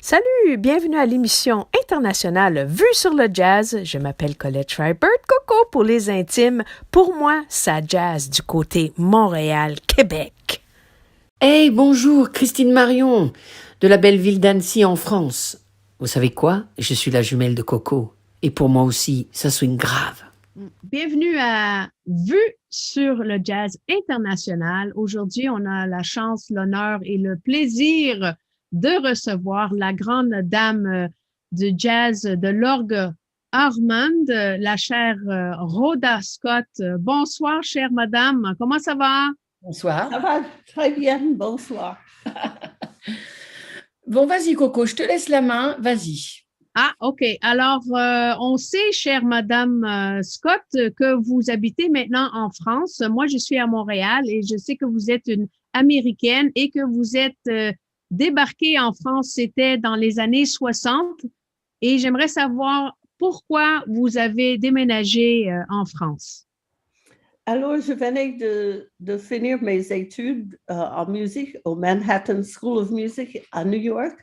Salut, bienvenue à l'émission internationale Vue sur le jazz. Je m'appelle Colette Schreiber, Coco pour les intimes. Pour moi, ça jazz du côté Montréal-Québec. Hey, bonjour, Christine Marion, de la belle ville d'Annecy en France. Vous savez quoi? Je suis la jumelle de Coco. Et pour moi aussi, ça swing grave. Bienvenue à Vue sur le jazz international. Aujourd'hui, on a la chance, l'honneur et le plaisir de recevoir la grande dame du jazz de l'orgue Armand, la chère Rhoda Scott. Bonsoir, chère madame. Comment ça va? Bonsoir. Ça va très bien, bonsoir. Bon, vas-y, Coco, je te laisse la main, vas-y. Ah, OK. Alors, on sait, chère Madame Scott, que vous habitez maintenant en France. Moi, je suis à Montréal et je sais que vous êtes une Américaine et que vous êtes débarquée en France, c'était dans les années 60. Et j'aimerais savoir pourquoi vous avez déménagé en France. Alors, je venais de finir mes études en musique au Manhattan School of Music à New York.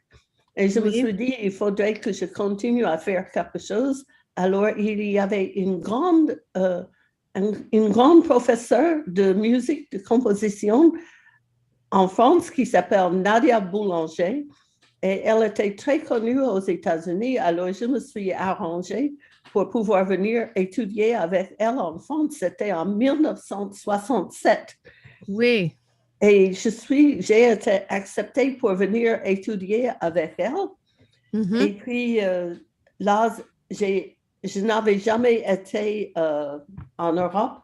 Et je me suis dit, il faudrait que je continue à faire quelque chose. Alors, il y avait une grande professeure de musique, de composition en France qui s'appelle Nadia Boulanger. Et elle était très connue aux États-Unis. Alors, je me suis arrangée pour pouvoir venir étudier avec elle en France. C'était en 1967. Oui. Et j'ai été acceptée pour venir étudier avec elle. Mm-hmm. Et puis, là, je n'avais jamais été en Europe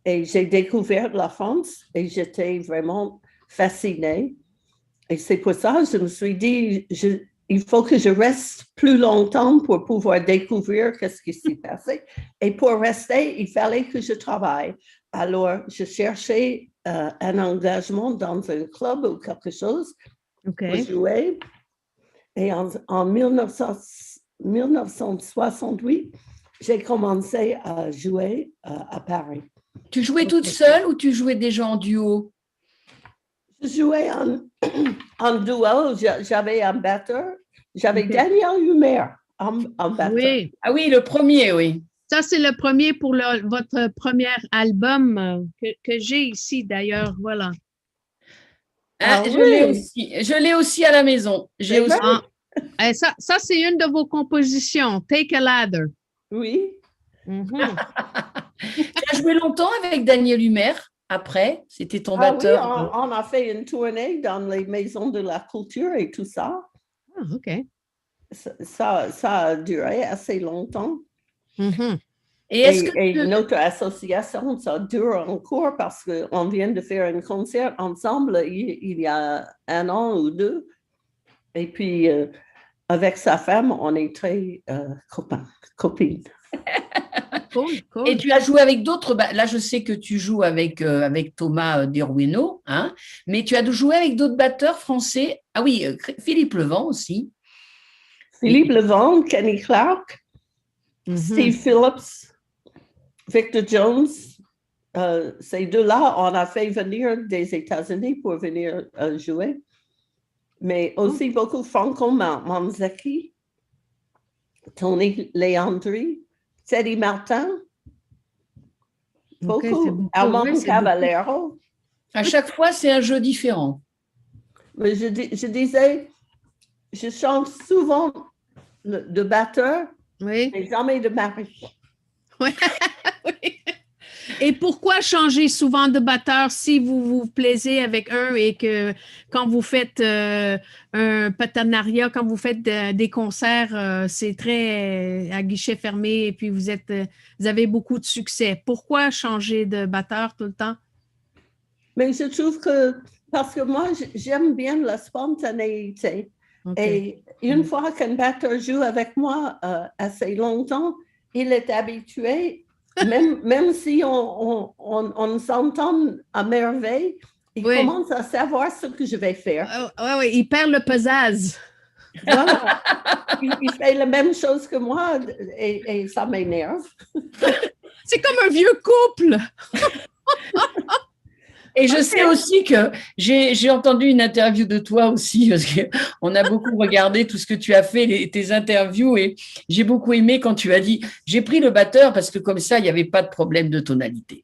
et j'ai découvert la France et j'étais vraiment fascinée. Et c'est pour ça que je me suis dit, il faut que je reste plus longtemps pour pouvoir découvrir ce qui s'est passé. Et pour rester, il fallait que je travaille. Alors, je cherchais un engagement dans un club ou quelque chose pour jouer. Et en 1968, j'ai commencé à jouer à Paris. Tu jouais toute seule ou tu jouais déjà en duo? Je jouais en duo, j'avais un batteur, j'avais Daniel Humer en batteur. Oui. Ah oui, le premier, oui. Ça, c'est le premier pour votre premier album que j'ai ici, d'ailleurs. Voilà. Ah, je l'ai aussi à la maison. J'ai aussi... Ça, c'est une de vos compositions, Take a Ladder. Oui. Mm-hmm. Tu as joué longtemps avec Daniel Humer après? C'était ton batteur? Oui, on a fait une tournée dans les maisons de la culture et tout ça. Ah, OK. Ça a duré assez longtemps. Mm-hmm. Et notre association, ça dure encore parce qu'on vient de faire un concert ensemble il y a 1 an ou 2. Et puis, avec sa femme, on est très copines. Cool. Et tu as joué avec d'autres, là je sais que tu joues avec Thomas Derueno, hein, mais tu as joué avec d'autres batteurs français. Ah oui, Philippe Levent aussi. Philippe Levent, Kenny Clark, Steve Phillips, Victor Jones. Ces deux-là, on a fait venir des États-Unis pour venir jouer. Mais aussi beaucoup Franco Manzaki, Tony Leandri, Teddy Martin, beaucoup, Armando Caballero. À chaque fois, c'est un jeu différent. Mais je disais, je change souvent de batteur, mais jamais de mari. Oui. Et pourquoi changer souvent de batteur si vous vous plaisez avec un et que quand vous faites un partenariat, quand vous faites des concerts, c'est très à guichet fermé et puis vous avez beaucoup de succès. Pourquoi changer de batteur tout le temps? Mais je trouve que, parce que moi, j'aime bien la spontanéité. Et une fois qu'un batteur joue avec moi assez longtemps, il est habitué. Même si on s'entend à merveille, il commence à savoir ce que je vais faire. Oui, il perd le pizzazz. Voilà. Il fait la même chose que moi et ça m'énerve. C'est comme un vieux couple. Et je sais aussi que j'ai entendu une interview de toi aussi, parce qu'on a beaucoup regardé tout ce que tu as fait, tes interviews, et j'ai beaucoup aimé quand tu as dit, j'ai pris le batteur parce que comme ça, il n'y avait pas de problème de tonalité.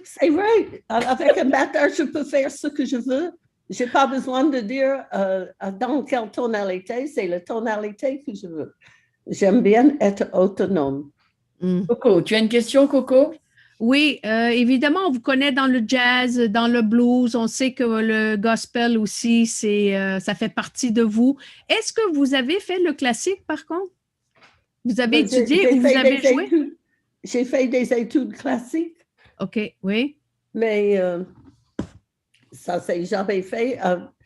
C'est vrai. Avec un batteur, je peux faire ce que je veux. Je n'ai pas besoin de dire dans quelle tonalité. C'est la tonalité que je veux. J'aime bien être autonome. Coco, tu as une question, Coco? Oui, évidemment, on vous connaît dans le jazz, dans le blues. On sait que le gospel aussi, ça fait partie de vous. Est-ce que vous avez fait le classique, par contre? Vous avez étudié ou vous avez joué? J'ai fait des études classiques. OK, oui. Mais ça s'est jamais fait.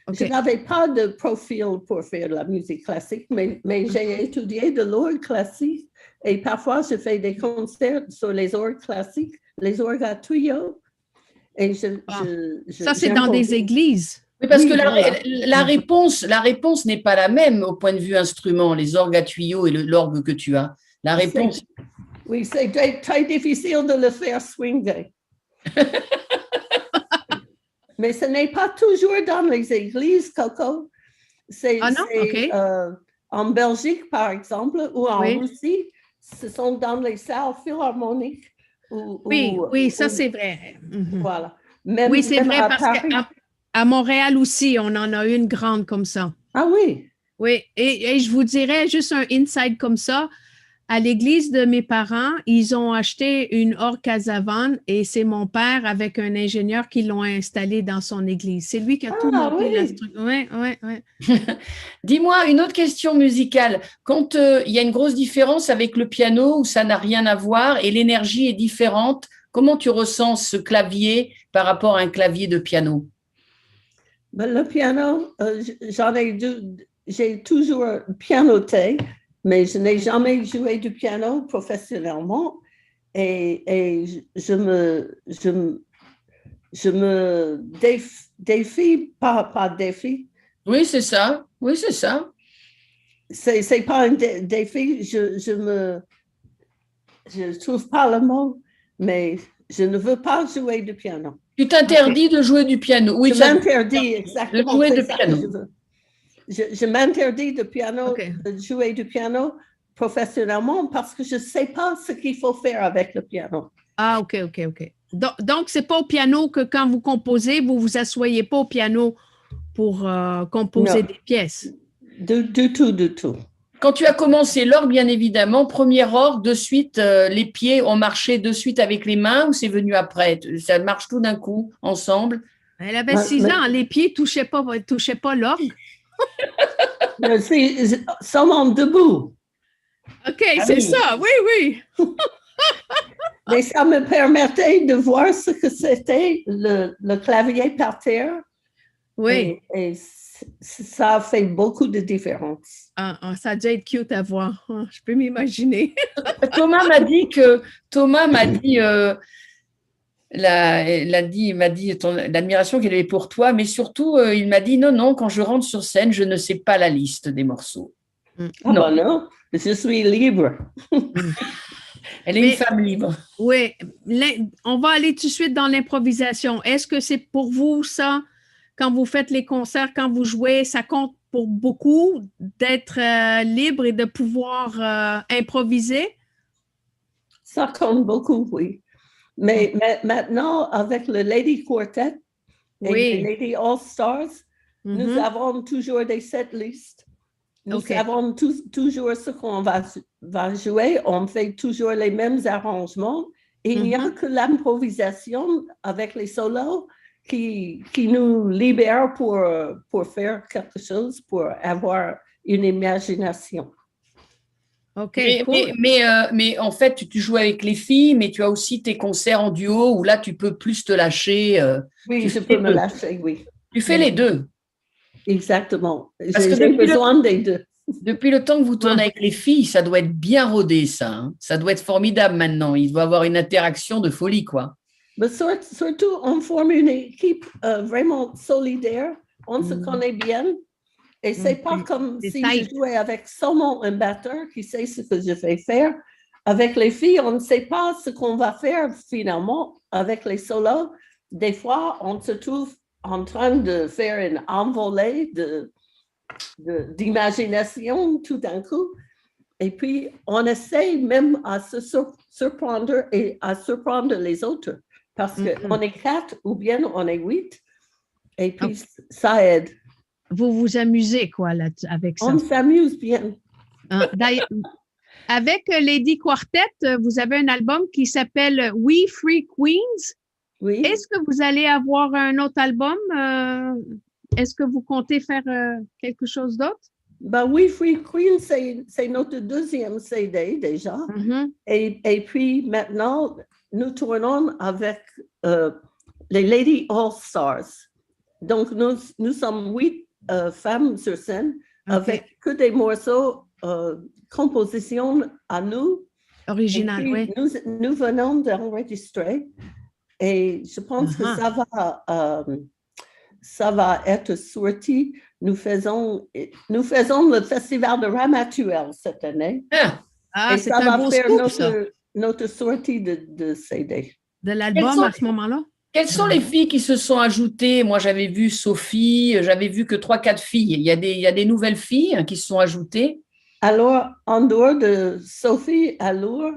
Okay. Je n'avais pas de profil pour faire de la musique classique, mais j'ai étudié de l'orgue classique et parfois je fais des concerts sur les orgues classiques, les orgues à tuyaux. Et ça, c'est dans des églises. Oui, parce que la réponse n'est pas la même au point de vue instrument, les orgues à tuyaux et l'orgue que tu as. La réponse. Oui, c'est très difficile de le faire swinger. Mais ce n'est pas toujours dans les églises, Coco. En Belgique, par exemple, ou en Russie, ce sont dans les salles philharmoniques. Oui, ça c'est vrai. Voilà. Oui, c'est vrai parce qu'à Montréal aussi, on en a une grande comme ça. Ah oui? Oui, et je vous dirais juste un inside comme ça. À l'église de mes parents, ils ont acheté une orgue Casavan et c'est mon père avec un ingénieur qui l'ont installé dans son église. C'est lui qui a tout monté la structure. Oui. Dis-moi, une autre question musicale. Quand il y a une grosse différence avec le piano où ça n'a rien à voir et l'énergie est différente, comment tu ressens ce clavier par rapport à un clavier de piano? Ben, le piano, j'ai toujours pianoté. Mais je n'ai jamais joué du piano professionnellement et je me défie, pas défi. Oui, c'est ça. Oui, c'est ça. C'est pas un défi, je trouve pas le mot, mais je ne veux pas jouer du piano. Tu t'interdis de jouer du piano. Oui, je m'interdis exactement de jouer du piano. Je m'interdis de jouer du piano professionnellement parce que je ne sais pas ce qu'il faut faire avec le piano. Ah, OK. Donc, ce n'est pas au piano que quand vous composez, vous ne vous asseyez pas au piano pour composer des pièces? Du tout. Quand tu as commencé l'orgue, bien évidemment, première orgue, de suite, les pieds ont marché de suite avec les mains ou c'est venu après? Ça marche tout d'un coup, ensemble? Elle avait 6 ans, les pieds ne touchaient pas l'orgue. C'est seulement debout. OK, c'est ça, oui. Mais ça me permettait de voir ce que c'était le clavier par terre. Oui. Et ça a fait beaucoup de différence. Ça a dû être cute à voir. Je peux m'imaginer. Thomas m'a dit il m'a dit l'admiration qu'il avait pour toi, mais surtout, il m'a dit non, quand je rentre sur scène, je ne sais pas la liste des morceaux. Non, je suis libre. Elle est une femme libre. Oui, on va aller tout de suite dans l'improvisation. Est-ce que c'est pour vous, ça, quand vous faites les concerts, quand vous jouez, ça compte pour beaucoup d'être libre et de pouvoir improviser? Ça compte beaucoup, oui. Mais maintenant, avec le Lady Quartet et les Lady All Stars, nous avons toujours des setlists. Nous savons toujours ce qu'on va jouer. On fait toujours les mêmes arrangements. Et il n'y a que l'improvisation avec les solos qui nous libère pour faire quelque chose, pour avoir une imagination. OK, mais en fait, tu joues avec les filles, mais tu as aussi tes concerts en duo où là, tu peux plus te lâcher. Oui, je peux me lâcher, oui. Tu fais les deux. Exactement. J'ai besoin des deux. Depuis le temps que vous tournez avec les filles, ça doit être bien rodé, ça. Hein. Ça doit être formidable maintenant. Il doit y avoir une interaction de folie, quoi. Mais surtout, on forme une équipe vraiment solidaire. On se connaît bien. Et c'est pas comme si je jouais avec seulement un batteur qui sait ce que je vais faire. Avec les filles, on ne sait pas ce qu'on va faire finalement avec les solos. des fois, on se trouve en train de faire une envolée d'imagination tout d'un coup. Et puis, on essaie même à se surprendre et à surprendre les autres parce qu'on est 4 ou bien on est 8. Et puis, ça aide. Vous vous amusez, quoi, là, avec ça. On s'amuse bien. D'ailleurs, avec Lady Quartet, vous avez un album qui s'appelle We Free Queens. Oui. Est-ce que vous allez avoir un autre album? Est-ce que vous comptez faire quelque chose d'autre? Ben oui, Free Queen, c'est notre deuxième CD déjà. Et puis maintenant, nous tournons avec les Lady All Stars. Donc, nous sommes 8 femmes sur scène avec que des morceaux, compositions à nous. Original, oui. Nous venons d'enregistrer et je pense que ça va être sorti. Nous faisons le festival de Ramatuelle cette année. Ah, et c'est ça un va beau faire scoop, notre sortie de CD. de l'album à ce moment-là? Quelles sont les filles qui se sont ajoutées? Moi, j'avais vu Sophie, j'avais vu que 3-4 filles. Il y a des nouvelles filles qui se sont ajoutées. Alors, en dehors de Sophie Allure,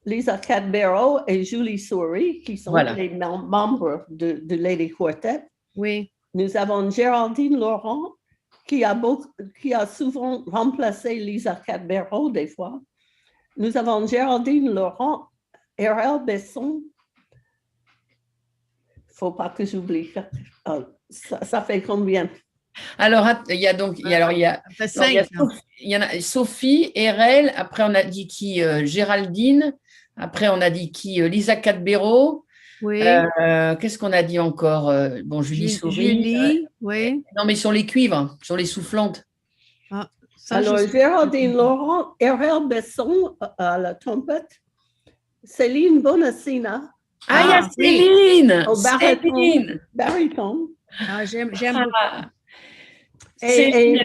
Lisa Cadbero et Julie Souris, qui sont les membres de Lady Quartet. Oui. Nous avons Géraldine Laurent, qui a souvent remplacé Lisa Cadbero des fois. Nous avons Géraldine Laurent, R.L. Besson. Il ne faut pas que j'oublie. Ça fait combien? Alors, il y a Sophie, RL, après on a dit qui? Géraldine, après on a dit qui? Lisa Cadbero. Oui. Qu'est-ce qu'on a dit encore? Bon, Julie Souris. Julie, oui. Non, mais sur les cuivres, sur les soufflantes. Alors, Géraldine Laurent, R.L. Besson à la trompette, Céline Bonassina. Il y a Céline! Au baryton. J'aime Et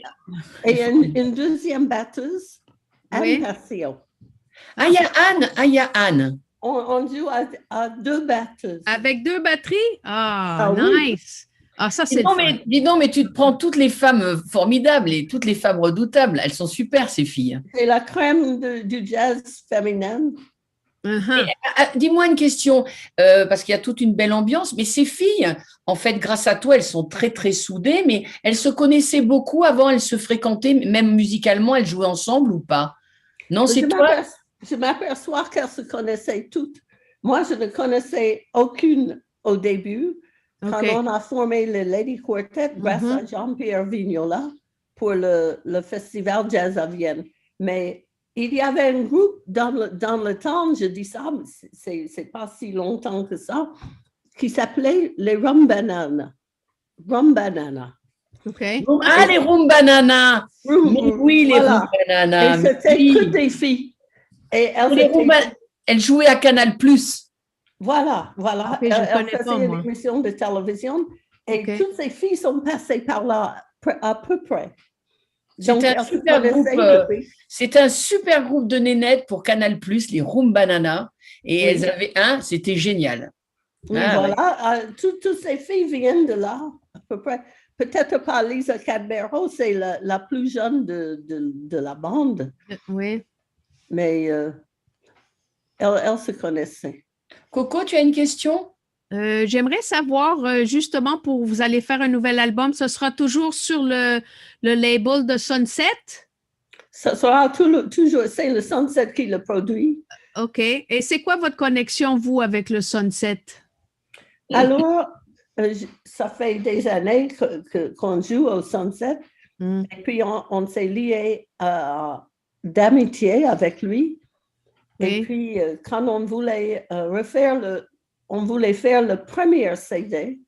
une deuxième batteuse, Anne Passio. Il y a Anne. On joue à 2 batteuses. Avec 2 batteries? Nice! Oui. Ça, c'est Dis donc, mais tu te prends toutes les femmes formidables et toutes les femmes redoutables. Elles sont super, ces filles. C'est la crème du jazz féminin. Dis-moi une question, parce qu'il y a toute une belle ambiance, mais ces filles, en fait, grâce à toi, elles sont très, très soudées, mais elles se connaissaient beaucoup avant, elles se fréquentaient, même musicalement, elles jouaient ensemble ou pas? Non, c'est toi? Je m'aperçois qu'elles se connaissaient toutes. Moi, je ne connaissais aucune au début. Quand on a formé le Lady Quartet, grâce à Jean-Pierre Vignola pour le Festival Jazz à Vienne. Mais il y avait un groupe dans le temps, je dis ça, mais c'est pas si longtemps que ça, qui s'appelait les Rum Banana. Rum Banana. Okay. Les Rum Banana. Oui, les Rum Banana. Et c'était que des filles. Et elles jouaient à Canal+. Voilà. Okay, elles faisaient une émission de télévision et toutes ces filles sont passées par là à peu près. C'était un super groupe de nénettes pour Canal+, les Rum Banana. Et elles avaient c'était génial. Toutes ces filles viennent de là, à peu près. Peut-être pas Lisa Cadbero, c'est la plus jeune de la bande. Oui. Mais elles se connaissaient. Coco, tu as une question? J'aimerais savoir, justement, vous allez faire un nouvel album, ce sera toujours sur le label de Sunset? Ce sera toujours, c'est le Sunset qui le produit. OK. Et c'est quoi votre connexion, vous, avec le Sunset? Alors, ça fait des années qu'on joue au Sunset. Et puis, on s'est liés d'amitié avec lui. Et puis, quand on voulait on voulait faire le premier CD,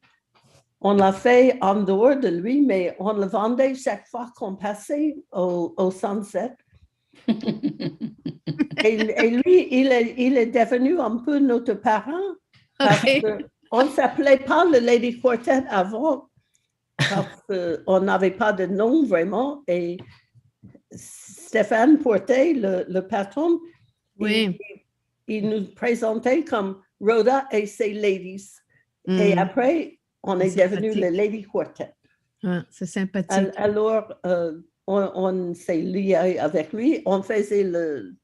on l'a fait en dehors de lui, mais on le vendait chaque fois qu'on passait au Sunset. et lui, il est devenu un peu notre parent. Parce qu'on ne s'appelait pas le Lady Quartet avant, parce qu'on n'avait pas de nom vraiment. Et Stéphane Portet, le patron, il nous présentait comme Rhoda et ses ladies. Et après, on est C'est devenu le sympathique. Lady Quartet. Ah, c'est sympathique. Alors, on s'est lié avec lui. On faisait le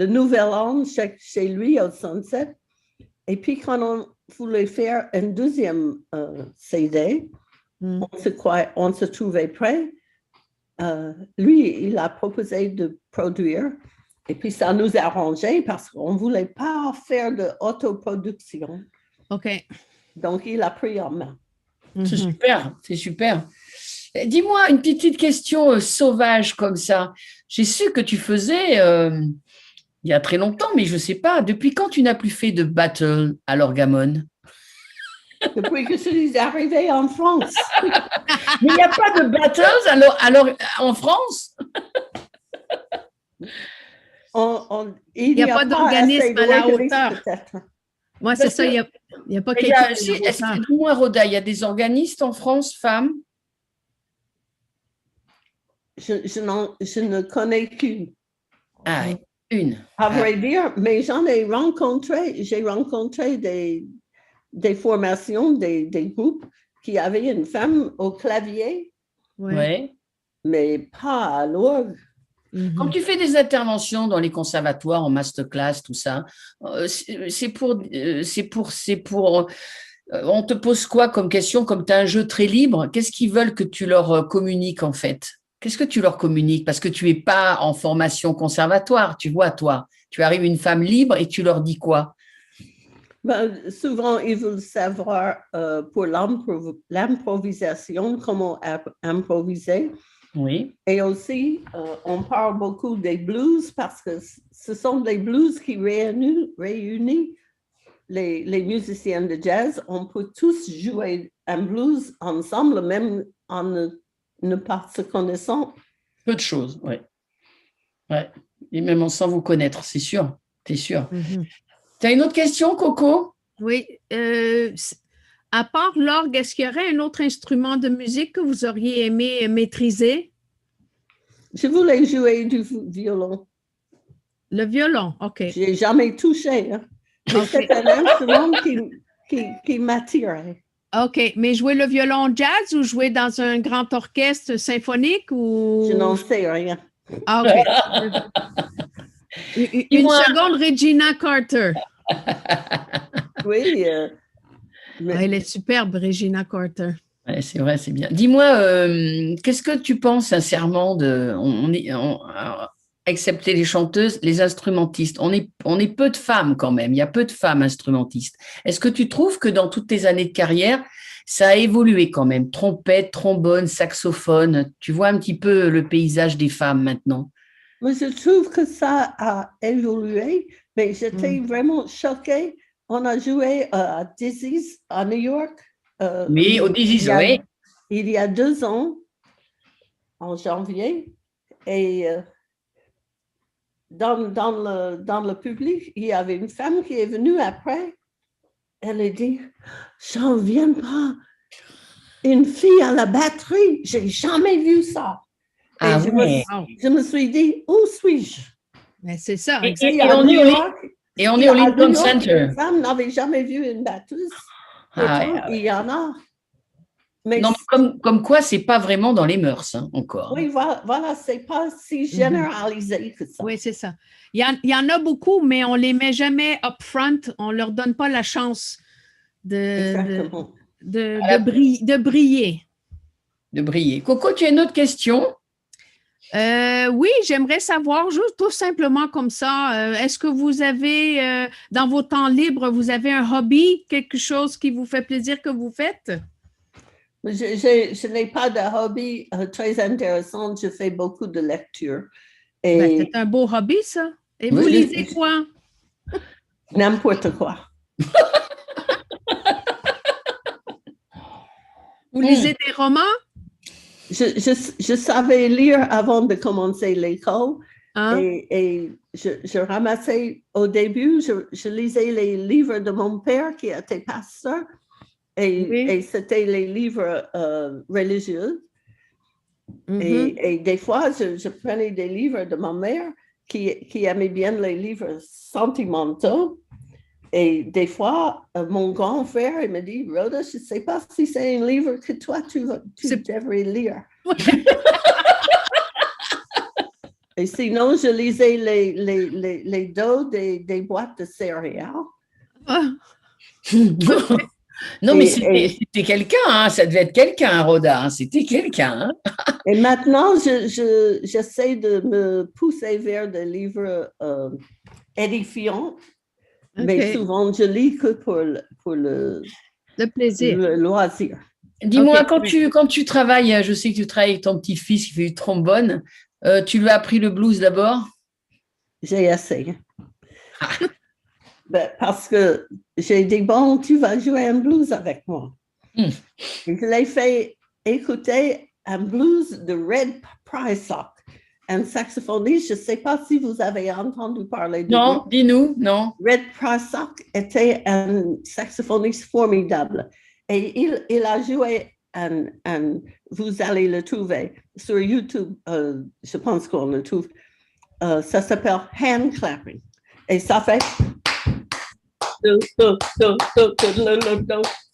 nouvel an chez lui au Sunset. Et puis, quand on voulait faire un deuxième CD, on se trouvait prêt. Lui, il a proposé de produire. Et puis, ça nous a arrangé parce qu'on ne voulait pas faire d'autoproduction. OK. Donc, il a pris en main. C'est super, c'est super. Dis-moi une petite question sauvage comme ça. J'ai su que tu faisais il y a très longtemps, mais je ne sais pas, depuis quand tu n'as plus fait de battle à l'orgamon? Depuis que je suis arrivée en France. Mais il n'y a pas de battles alors, en France? Il n'y a pas d'organisme assez à la d'organismes, hauteur. peut-être. Moi, c'est Parce ça, que- il n'y a pas Il y quelqu'un a- de si, la hauteur. dis-moi, Rhoda, il y a des organistes en France, femmes? Je ne connais qu'une. Ah, une. À vrai dire, mais j'ai rencontré des formations, des groupes qui avaient une femme au clavier, Ouais. Ouais. mais pas à l'orgue. Quand tu fais des interventions dans les conservatoires, en masterclass, tout ça, on te pose quoi comme question, comme tu as un jeu très libre, qu'est-ce qu'ils veulent que tu leur communiques en fait? Qu'est-ce que tu leur communiques? Parce que tu n'es pas en formation conservatoire, tu vois, toi. Tu arrives une femme libre et tu leur dis quoi? Ben, souvent, ils veulent savoir pour l'improvisation, comment improviser. Oui. Et aussi, on parle beaucoup des blues parce que ce sont des blues qui réunissent les musiciens de jazz. On peut tous jouer un blues ensemble, même en ne pas se connaissant. Peu de choses, oui. Ouais. Et même sans vous connaître, c'est sûr. C'est sûr. Tu as une autre question, Coco? Oui. À part l'orgue, est-ce qu'il y aurait un autre instrument de musique que vous auriez aimé maîtriser? Je voulais jouer du violon. Le violon, OK. Je n'ai jamais touché. Hein. Mais c'est un instrument qui m'attirait. OK. Mais jouer le violon jazz ou jouer dans un grand orchestre symphonique ou… Je n'en sais rien. Ah, OK. Une seconde, Regina Carter. Oui. Elle est superbe, Regina Carter. Ouais, c'est vrai, c'est bien. Dis-moi, qu'est-ce que tu penses sincèrement excepté les chanteuses, les instrumentistes? On est peu de femmes quand même, il y a peu de femmes instrumentistes. Est-ce que tu trouves que dans toutes tes années de carrière, ça a évolué quand même? Trompette, trombone, saxophone, tu vois un petit peu le paysage des femmes maintenant? Mais je trouve que ça a évolué, mais j'étais vraiment choquée. On a joué à Dizzy's à New York. Oui, au Dizzy's, oui. Il y a 2 ans, en janvier, et dans le public, il y avait une femme qui est venue après. Elle a dit, j'en viens pas. Une fille à la batterie, j'ai jamais vu ça. Et je me suis dit, où suis-je? Mais c'est ça. Et on est au Lincoln Center. Les femmes n'avaient jamais vu une batteuse. Il y en a. Mais non, comme quoi, c'est pas vraiment dans les mœurs encore. Oui, voilà, c'est pas si généralisé que ça. Oui, c'est ça. Il y en a beaucoup, mais on les met jamais up front. On leur donne pas la chance de briller. De briller. Coco, tu as une autre question? Oui, j'aimerais savoir, juste tout simplement comme ça, est-ce que vous avez, dans vos temps libres, vous avez un hobby, quelque chose qui vous fait plaisir que vous faites? Je n'ai pas de hobby très intéressant. Je fais beaucoup de lecture. C'est un beau hobby, ça. Et vous lisez quoi? N'importe quoi. Vous lisez des romans? Je savais lire avant de commencer l'école. Et je ramassais au début, je lisais les livres de mon père qui était pasteur. Et c'était les livres religieux. Et des fois, je prenais des livres de ma mère qui aimait bien les livres sentimentaux. Et des fois, mon grand frère, il me dit, Rhoda, je ne sais pas si c'est un livre que toi, tu devrais lire. Et sinon, je lisais les dos des boîtes de céréales. Ah, Non, mais Et- c'était quelqu'un, hein, ça devait être quelqu'un, Rhoda, hein, c'était quelqu'un. Hein. Et maintenant, j'essaie de me pousser vers des livres édifiants, mais OK. souvent, je lis que pour Le plaisir. le loisir. Dis-moi, Ok. quand tu travailles, je sais que tu travailles avec ton petit-fils qui fait du trombone, tu lui as appris le blues d'abord? J'ai essayé. Ben, parce que j'ai dit, bon, tu vas jouer un blues avec moi. Hmm. Et je l'ai fait écouter un blues de Red Prysock, un saxophoniste. Je ne sais pas si vous avez entendu parler de lui. Non, dis-nous, non. Red Prysock était un saxophoniste formidable. Et il a joué vous allez le trouver sur YouTube, je pense qu'on le trouve. Ça s'appelle hand clapping. Et ça fait.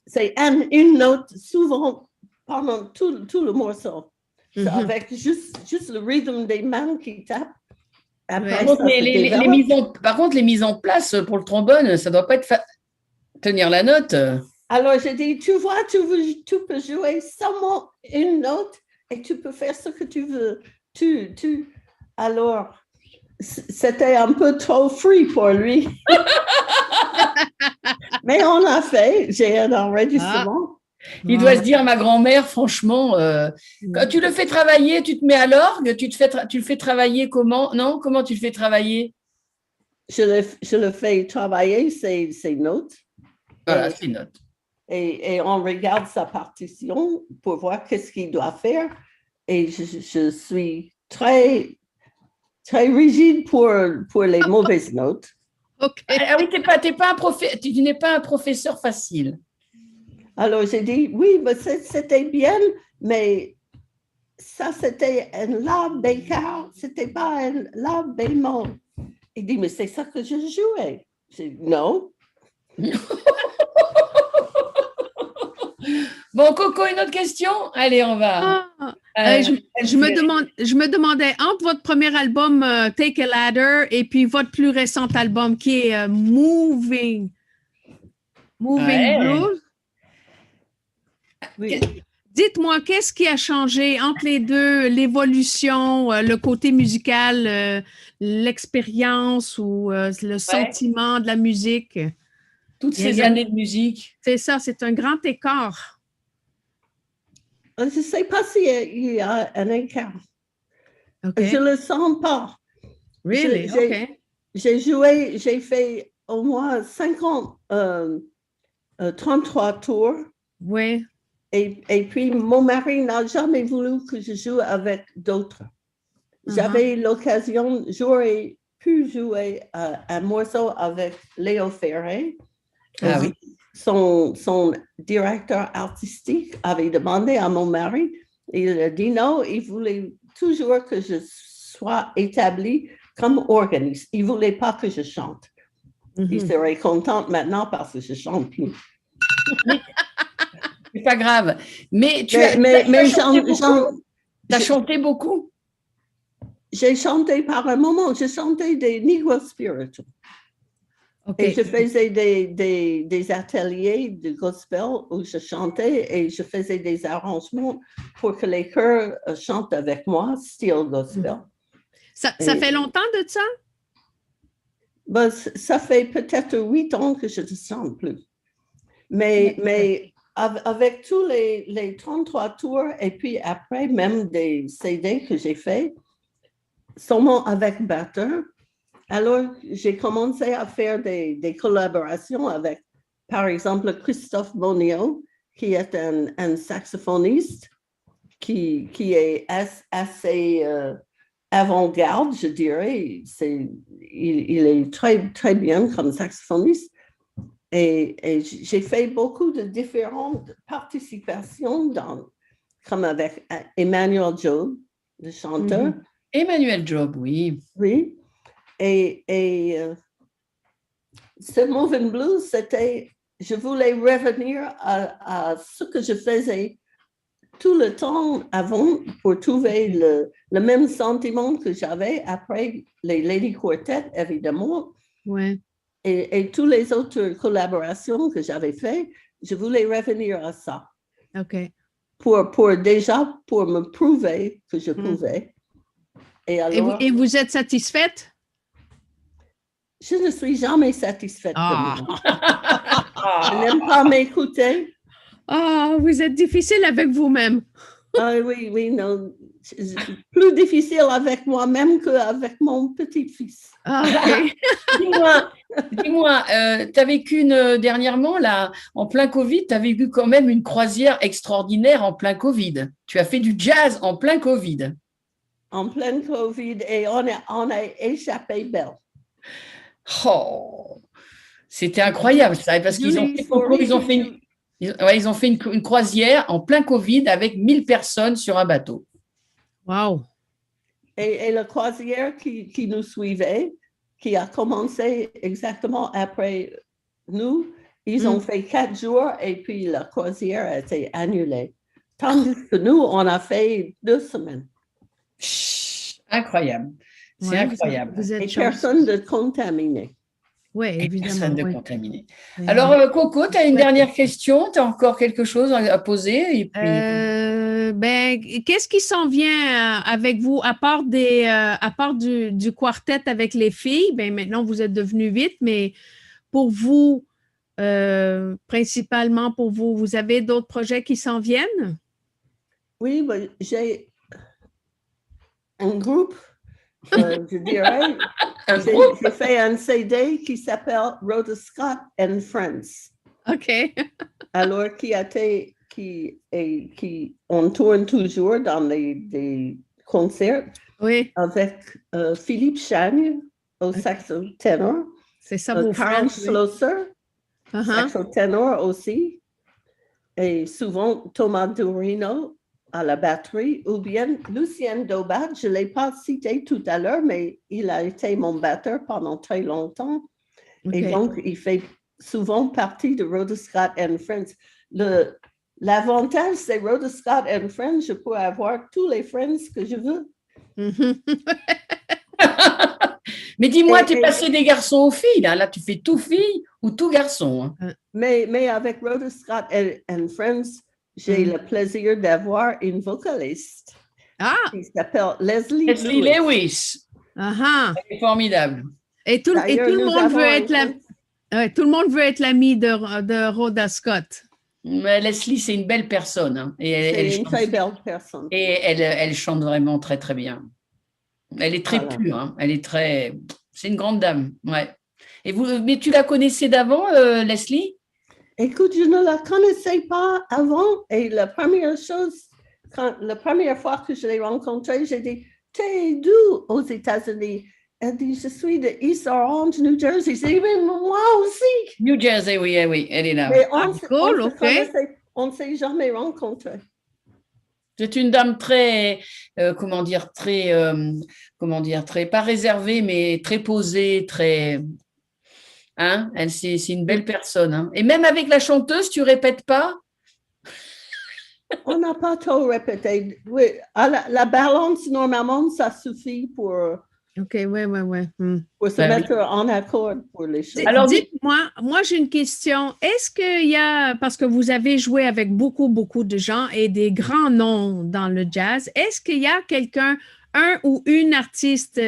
C'est une note souvent pendant tout le morceau. C'est avec juste le rythme des mains qui tapent. Après, Par contre, ça se développe. par contre, les mises en place pour le trombone, ça ne doit pas être tenir la note. Alors, j'ai dit, tu vois, tu peux jouer seulement une note et tu peux faire ce que tu veux. Alors, c'était un peu trop free pour lui. Mais on a fait, j'ai un enregistrement. Il doit se dire, ma grand-mère, franchement, quand tu le fais travailler, tu te mets à l'orgue, tu le fais travailler comment? Non, comment tu le fais travailler? Je le fais travailler ses notes. Voilà, ses notes. Et on regarde sa partition pour voir qu'est-ce qu'il doit faire. Et je suis très, très rigide pour les mauvaises notes. OK. Ah oui, tu n'es pas un professeur facile. Alors, j'ai dit, oui, mais c'était bien, mais ça, c'était un la bécard, c'était pas un la bémol. Il dit, mais c'est ça que je jouais. J'ai dit, non. Bon, Coco, une autre question? Allez, on va. Je me demandais, entre votre premier album, Take a Ladder, et puis votre plus récent album, qui est Moving Blues, Oui. dites-moi, qu'est-ce qui a changé entre les deux, l'évolution, le côté musical, l'expérience ou le sentiment de la musique? Toutes ces années de musique. C'est ça, c'est un grand écart. Je ne sais pas s'il y a un écart. OK. Je ne le sens pas. Really? OK. J'ai fait au moins 33 tours. Oui. Et puis, mon mari n'a jamais voulu que je joue avec d'autres. J'avais l'occasion, j'aurais pu jouer un morceau avec Léo Ferré. Ah oui. Son directeur artistique avait demandé à mon mari, et il a dit non, il voulait toujours que je sois établie comme organiste. Il ne voulait pas que je chante. Il serait content maintenant parce que je chante plus. C'est pas grave. Mais tu as chanté beaucoup? J'ai chanté par un moment. Je chantais des Negro Spirituals. Okay. Et je faisais des ateliers de gospel où je chantais et je faisais des arrangements pour que les chœurs chantent avec moi, style gospel. Ça fait longtemps de ça? Ben, ça fait peut-être 8 ans que je ne chante plus. Mais avec tous les 33 tours et puis après, même des CD que j'ai fait, seulement avec batteur. Alors, j'ai commencé à faire des collaborations avec, par exemple, Christophe Bonio, qui est un saxophoniste qui est assez avant-garde, je dirais. Il est très, très bien comme saxophoniste. Et j'ai fait beaucoup de différentes participations, comme avec Emmanuel Job, le chanteur. Emmanuel Job, oui. Oui. Et ce Moving Blues, c'était, je voulais revenir à ce que je faisais tout le temps avant pour trouver le même sentiment que j'avais après les Lady Quartet, évidemment, Ouais. et toutes les autres collaborations que j'avais faites. Je voulais revenir à ça OK. pour me prouver que je pouvais. Et alors, Et vous êtes satisfaite? je ne suis jamais satisfaite Ah. de moi. Je n'aime pas m'écouter. Ah, vous êtes difficile avec vous-même. Ah oui, non. Plus difficile avec moi-même qu'avec mon petit-fils. Ah, OK. Dis-moi, tu as vécu dernièrement, là, en plein Covid, tu as vécu quand même une croisière extraordinaire en plein Covid. Tu as fait du jazz en plein Covid. En plein Covid, et on a échappé belle. Oh, c'était incroyable, ça, parce qu'ils ont fait une croisière en plein Covid avec 1000 personnes sur un bateau. Wow. Et la croisière qui nous suivait, qui a commencé exactement après nous, ils ont fait 4 jours et puis la croisière a été annulée. Tandis que nous, on a fait 2 semaines. Incroyable. C'est Ouais, incroyable. Vous êtes Et personne de contaminé. Oui, Et évidemment. personne de ouais. contaminé. Ouais. Alors, Coco, tu as une dernière question? Tu as encore quelque chose à poser? Et puis... Qu'est-ce qui s'en vient avec vous, à part du quartet avec les filles? Ben, maintenant, vous êtes devenus 8, mais pour vous, principalement pour vous, vous avez d'autres projets qui s'en viennent? Oui, ben, j'ai un groupe, je dirais. J'ai fait un CD qui s'appelle Rhoda Scott and Friends. OK. Alors, on tourne toujours dans des concerts Oui, avec Philippe Chagne au saxo ténor, c'est ça vos Karl friends, oui. Schlosser, Uh-huh. saxo ténor aussi, et souvent Thomas Durino à la batterie, ou bien Lucien Daubat, je ne l'ai pas cité tout à l'heure, mais il a été mon batteur pendant très longtemps. OK. Et donc, il fait souvent partie de Rhoda Scott and Friends. L'avantage, c'est Rhoda Scott and Friends, je peux avoir tous les friends que je veux. Mhm. Mais dis-moi, tu es passé des garçons aux filles, là. Là, tu fais tout filles ou tout garçon. Hein. Mais avec Rhoda Scott and Friends, j'ai le plaisir d'avoir une vocaliste qui s'appelle Leslie Lewis. Uh-huh. C'est formidable. Et tout le monde veut être l'ami de Rhoda Scott. Mais Leslie, c'est une belle personne. Hein. C'est une très belle personne. Et elle chante vraiment très, très bien. Elle est très pure. Hein. C'est une grande dame. Ouais. Mais tu la connaissais d'avant, Leslie? Écoute, je ne la connaissais pas avant. Et la première fois que je l'ai rencontrée, j'ai dit, t'es d'où aux États-Unis? Elle dit, je suis de East Orange, New Jersey. J'ai dit, moi aussi. New Jersey, oui, elle est là. Mais on ne s'est jamais rencontrés. C'est une dame très, très, pas réservée, mais très posée, très, hein, c'est une belle personne. Hein. Et même avec la chanteuse, tu répètes pas? On n'a pas trop répété. Oui, la balance, normalement, ça suffit pour... OK, ouais. Pour se mettre en accord pour les choses. Alors, dites-moi, j'ai une question. Est-ce qu'il y a, parce que vous avez joué avec beaucoup de gens et des grands noms dans le jazz, est-ce qu'il y a quelqu'un, un ou une artiste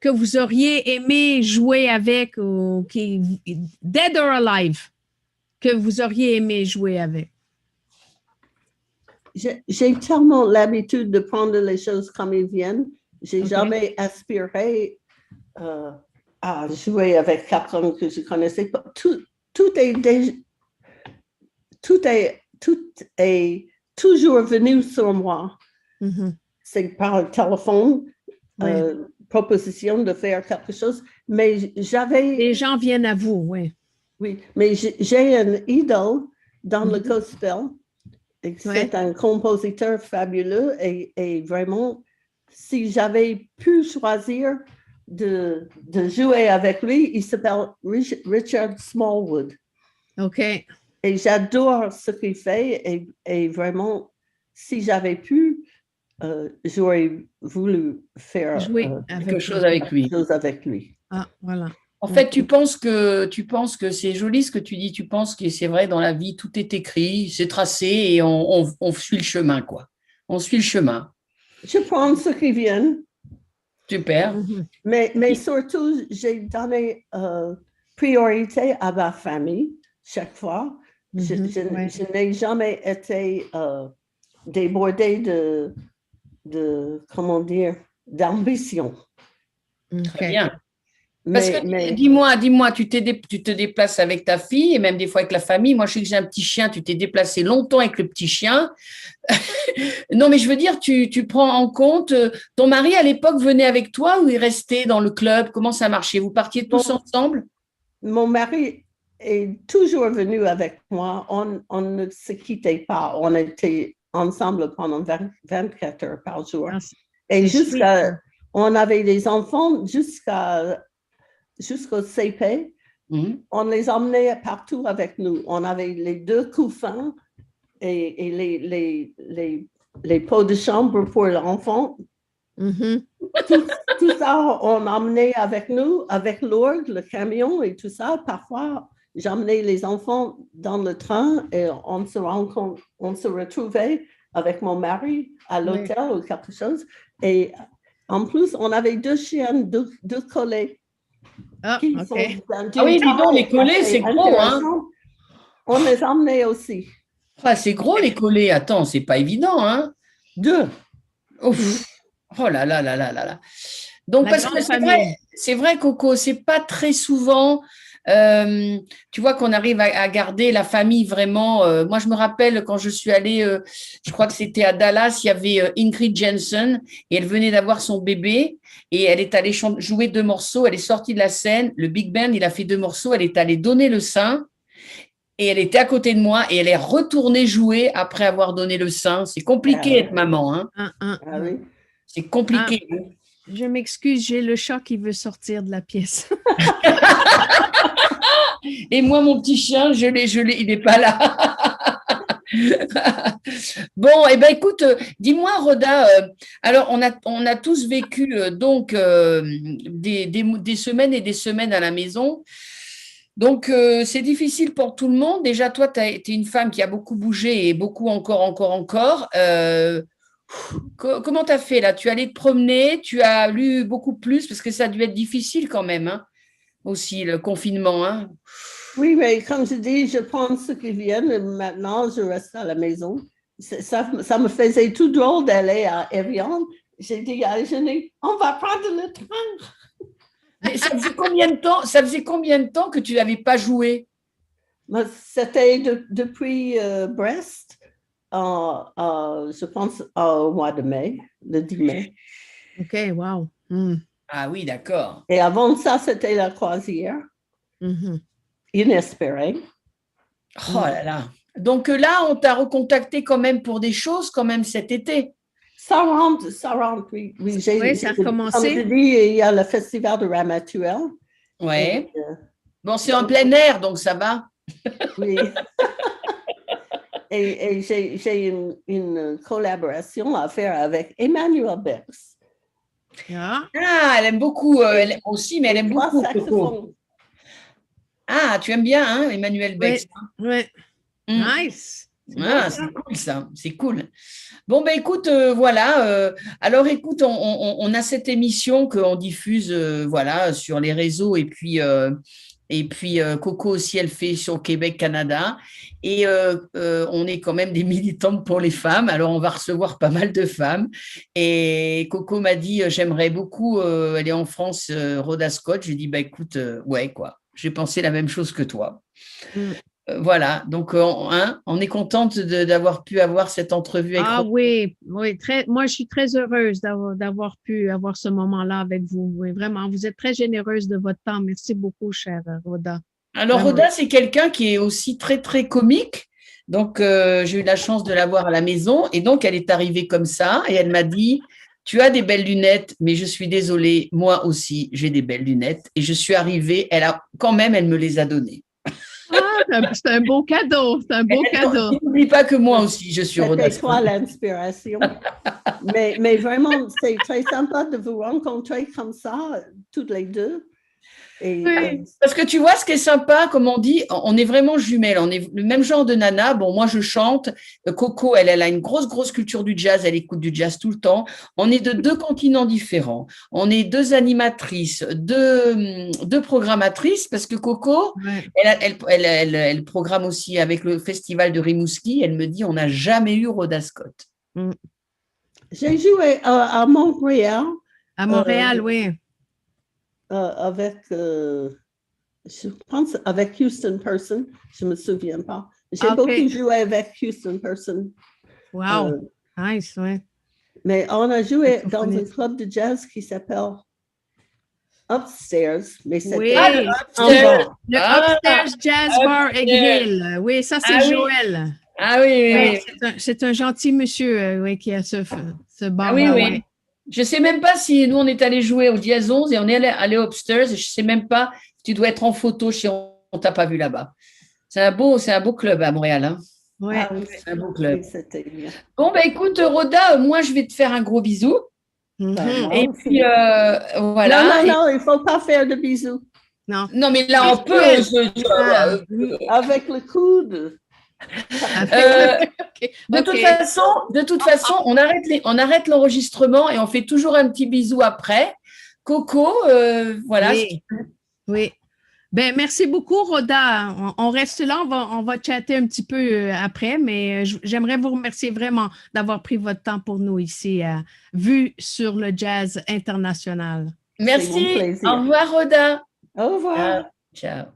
que vous auriez aimé jouer avec ou qui, dead or alive, que vous auriez aimé jouer avec? J'ai tellement l'habitude de prendre les choses comme elles viennent. J'ai jamais aspiré à jouer avec quelqu'un que je connaissais pas. Tout est toujours venu sur moi. Mm-hmm. C'est par le téléphone, proposition de faire quelque chose. Mais les gens viennent à vous, oui. Oui, mais j'ai un idole dans le gospel. C'est un compositeur fabuleux et vraiment, si j'avais pu choisir de jouer avec lui. Il s'appelle Richard Smallwood. OK. Et j'adore ce qu'il fait. Et vraiment, si j'avais pu, j'aurais voulu faire Jouer quelque chose avec lui. chose avec lui. Ah, voilà. En fait, tu penses que c'est joli ce que tu dis. Tu penses que c'est vrai, dans la vie, tout est écrit, c'est tracé et on suit le chemin, quoi. On suit le chemin. Je prends ce qui vient, Super. Mhm. mais surtout, j'ai donné priorité à ma famille chaque fois. Je Ouais. n'ai jamais été débordée comment dire, d'ambition. Très OK. bien. Parce que dis-moi, tu te déplaces avec ta fille et même des fois avec la famille. Moi, je sais que j'ai un petit chien, tu t'es déplacé longtemps avec le petit chien. Non, mais je veux dire, tu prends en compte, ton mari à l'époque venait avec toi ou il restait dans le club? Comment ça marchait? Vous partiez tous ensemble? Mon mari est toujours venu avec moi. On ne se quittait pas. On était ensemble pendant 24 heures par jour. Ah, Et sweet. on avait des enfants jusqu'au CP. Mhm. On les emmenait partout avec nous. On avait les 2 couffins et les pots de chambre pour l'enfant. Mhm. Tout ça, on emmenait avec nous, avec Lourdes, le camion et tout ça. Parfois, j'emmenais les enfants dans le train et on se retrouvait avec mon mari à l'hôtel ou quelque chose. Et en plus, on avait 2 chiennes, 2 collets. Ah, qui OK. sont Ah oui, dis donc, les collets, c'est gros, hein? On les emmenait aussi. Ah, c'est gros les collets. Attends, c'est pas évident, hein? 2. Ouf. Oh là là là là là là. Donc, La parce que grande famille. c'est vrai, Coco, c'est pas très souvent, tu vois, qu'on arrive à garder la famille vraiment. Moi, je me rappelle quand je suis allée, je crois que c'était à Dallas, il y avait Ingrid Jensen et elle venait d'avoir son bébé et elle est allée jouer 2 morceaux. Elle est sortie de la scène, le Big Band, il a fait 2 morceaux. Elle est allée donner le sein et elle était à côté de moi et elle est retournée jouer après avoir donné le sein. C'est compliqué d'être maman, hein? Ah, oui. C'est compliqué. Je m'excuse, j'ai le chat qui veut sortir de la pièce. Et moi, mon petit chien, je l'ai, il n'est pas là. Bon, eh ben, écoute, dis-moi, Rhoda, alors on a tous vécu donc des semaines et des semaines à la maison. Donc, c'est difficile pour tout le monde. Déjà, toi, tu es une femme qui a beaucoup bougé et beaucoup encore. Comment tu as fait là? Tu es allée te promener, tu as lu beaucoup plus parce que ça a dû être difficile quand même, hein, aussi, le confinement, hein. Oui, mais comme je dis, je prends ce qui vient et maintenant je reste à la maison. Ça me faisait tout drôle d'aller à Evian. J'ai dit à Eugénie, on va prendre le train. Mais ça faisait combien de temps que tu n'avais pas joué? C'était depuis Brest, je pense au mois de mai, le 10 mai. OK, wow. Ah oui, d'accord. Et avant ça, c'était la croisière, inespérée. Oh là là. Donc là, on t'a recontacté quand même pour des choses quand même cet été. Ça rentre, oui. Oui, ça a recommencé. Comme je dis, il y a le festival de Ramatuelle. Ouais. Bon, c'est en plein air, donc ça va. Oui. et j'ai une collaboration à faire avec Emmanuel Bex. Ah, elle aime beaucoup, elle aime aussi, mais elle aime beaucoup. Saxophones. Ah, tu aimes bien, hein, Emmanuel Bex? oui. Nice. Ah, c'est cool ça, c'est cool. Bon, ben écoute, voilà. Alors écoute, on a cette émission qu'on diffuse voilà, sur les réseaux et puis Coco aussi, elle fait sur Québec, Canada. Et on est quand même des militantes pour les femmes. Alors on va recevoir pas mal de femmes. Et Coco m'a dit, j'aimerais beaucoup, elle est en France, Rhoda Scott. J'ai dit, bah écoute, ouais, quoi. J'ai pensé la même chose que toi. Voilà, donc on est contente d'avoir pu avoir cette entrevue avec Rhoda. Oui, moi je suis très heureuse d'avoir pu avoir ce moment-là avec vous. Oui, vraiment, vous êtes très généreuse de votre temps. Merci beaucoup, chère Rhoda. Alors, Vraiment. Rhoda, c'est quelqu'un qui est aussi très, très comique. Donc, j'ai eu la chance de la voir à la maison. Et donc, elle est arrivée comme ça et elle m'a dit, tu as des belles lunettes, mais je suis désolée, moi aussi, j'ai des belles lunettes. Et je suis arrivée, elle me les a données. Ah, c'est un beau cadeau. C'est un beau cadeau. N'oublie pas que moi aussi, je suis Rhoda C'était Scott. toi l'inspiration. mais vraiment, c'est très sympa de vous rencontrer comme ça, toutes les deux. Et, Oui. Parce que tu vois, ce qui est sympa, comme on dit, on est vraiment jumelles. On est le même genre de nana. Bon, moi, je chante. Coco, elle a une grosse culture du jazz. Elle écoute du jazz tout le temps. On est de 2 continents différents. On est 2 animatrices, 2 programmatrices, parce que Coco, Ouais. elle programme aussi avec le festival de Rimouski. Elle me dit, on n'a jamais eu Rhoda Scott. j'ai joué à Montréal À Montréal, oui. avec, je pense, avec Houston Person. Je ne me souviens pas. J'ai Ok. beaucoup joué avec Houston Person. Wow. Euh, Nice, oui. Mais on a joué Vous dans un connaissez. club de jazz qui s'appelle Upstairs, mais c'était Oui. en bas. Le Ah, Upstairs Jazz Bar Egg Hill. Oui, ça, c'est Ah oui. Joël. Ah oui, Oui, oui. c'est un gentil monsieur oui, qui a ce Ah bar. oui, oui. Je ne sais même pas si nous, on est allé jouer au Diaz 11 et on est allé upstairs. Je ne sais même pas si tu dois être en photo si on ne t'a pas vu là-bas. C'est un beau club à Montréal. Hein. Oui. Ah oui, C'est un beau club. oui, c'était bien. Bon, ben écoute, Rhoda, moi, je vais te faire un gros bisou. Mhm. Ben, Et aussi. puis, voilà. Non, il ne faut pas faire de bisous. Non. Non, mais là, on peut. Ah. Avec le coude. Ok. De toute façon, on arrête l'enregistrement et on fait toujours un petit bisou après. Coco, voilà. Oui. Oui. Ben, merci beaucoup, Rhoda. On reste là, on va chatter un petit peu après, mais j'aimerais vous remercier vraiment d'avoir pris votre temps pour nous ici à Vue sur le jazz international. C'est mon Merci. plaisir. Au revoir, Rhoda. Au revoir. Ciao.